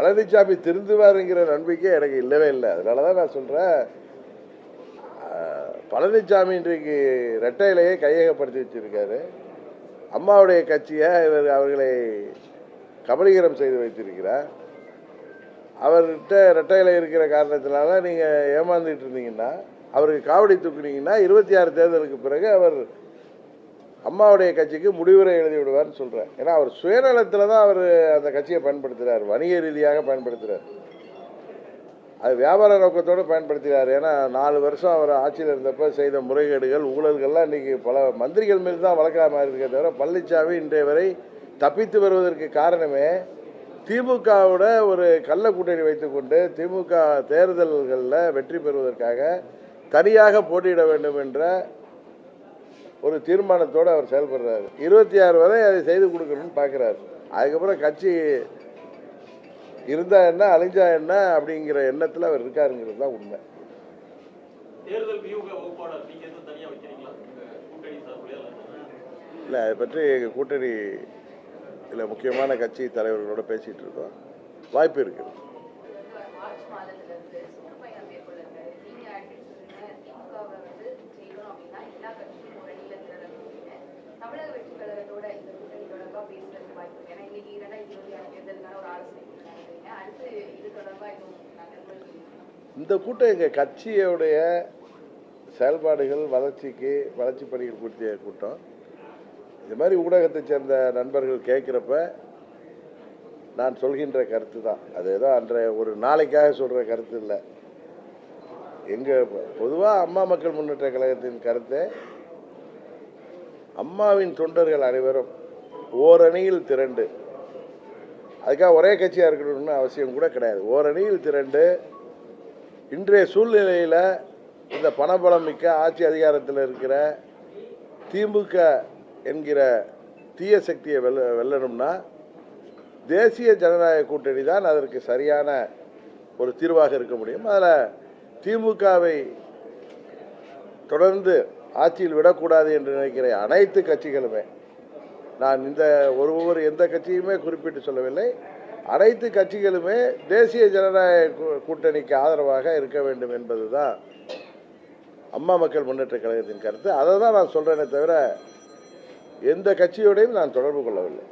பழனிசாமி திருந்துவாருங்கிற நம்பிக்கை எனக்கு இல்லவே இல்லை. அதனால தான் நான் சொல்கிறேன், பழனிசாமி இன்றைக்கு இரட்டை இலையை கையகப்படுத்தி வச்சிருக்காரு. அம்மாவுடைய கட்சியை அவர்களை கபலீகரம் செய்து வைத்திருக்கிறார். அவர்கிட்ட இரட்டை இலை இருக்கிற காரணத்தினால நீங்கள் ஏமாந்துட்டு இருந்தீங்கன்னா, அவருக்கு காவடி தூக்குனீங்கன்னா 26 தேர்தலுக்கு பிறகு அவர் அம்மாவுடைய கட்சிக்கு முடிவுரை எழுதி விடுவார்னு சொல்கிறேன். ஏன்னா அவர் சுயநலத்தில் தான் அவர் அந்த கட்சியை பயன்படுத்துகிறார், வணிக ரீதியாக பயன்படுத்துகிறார். அது வியாபார நோக்கத்தோடு பயன்படுத்துகிறார். ஏன்னா 4 வருஷம் அவர் ஆட்சியில் இருந்தப்போ செய்த முறைகேடுகள், ஊழல்கள்லாம் இன்றைக்கி பல மந்திரிகள் மீது தான் வழக்கமாக இருக்கே தவிர பழனிசாமி இன்றைய வரை தப்பித்து வருவதற்கு காரணமே திமுகவோட ஒரு கள்ள கூட்டணி வைத்துக்கொண்டு திமுக தேர்தல்களில் வெற்றி பெறுவதற்காக தனியாக போட்டியிட வேண்டும் என்ற ஒரு தீர்மானத்தோடு அவர் செயல்படுறாரு. 26 வரை அதை செய்து கொடுக்கணும்னு பார்க்குறாரு. அதுக்கப்புறம் கட்சி இருந்தா என்ன அழிஞ்சா என்ன அப்படிங்கிற எண்ணத்தில் அவர் இருக்காருங்கிறது தான் உண்மை. இல்லை, அதை பற்றி எங்கள் கூட்டணி இல்லை முக்கியமான கட்சி தலைவர்களோட பேசிகிட்டு இருக்கோம். வாய்ப்பு இருக்குது. இந்த கூட்டம் எங்கள் கட்சியோடைய செயல்பாடுகள் வளர்ச்சி பணிகள் குறித்த கூட்டம். இது மாதிரி ஊடகத்தை சேர்ந்த நண்பர்கள் கேட்குறப்ப நான் சொல்கின்ற கருத்து தான். அது ஏதோ அன்றைய ஒரு நாளைக்காக சொல்கிற கருத்து இல்லை. எங்கள் பொதுவாக அம்மா மக்கள் முன்னேற்ற கழகத்தின் கருத்தை அம்மாவின் தொண்டர்கள் அனைவரும் ஓரணியில் திரண்டு, அதுக்காக ஒரே கட்சியாக இருக்கணும்னு அவசியம் கூட கிடையாது, ஓரணியில் திரண்டு இன்றைய சூழ்நிலையில் இந்த பணபலம் மிக்க ஆட்சி அதிகாரத்தில் இருக்கிற திமுக என்கிற தீய சக்தியை வெல்லணும்னா தேசிய ஜனநாயக கூட்டணி தான் அதற்கு சரியான ஒரு தீர்வாக இருக்க முடியும். அதில் திமுகவை தொடர்ந்து ஆட்சியில் விடக்கூடாது என்று நினைக்கிற அனைத்து கட்சிகளுமே, நான் இந்த ஒவ்வொரு எந்த கட்சியுமே குறிப்பிட்டு சொல்லவில்லை, அனைத்து கட்சிகளுமே தேசிய ஜனநாயக கூட்டணிக்கு ஆதரவாக இருக்க வேண்டும் என்பது தான் அம்மா மக்கள் முன்னேற்ற கழகத்தின் கருத்து. அதை தான் நான் சொல்கிறேனே தவிர எந்த கட்சியோடையும் நான் தொடர்பு கொள்ளவில்லை.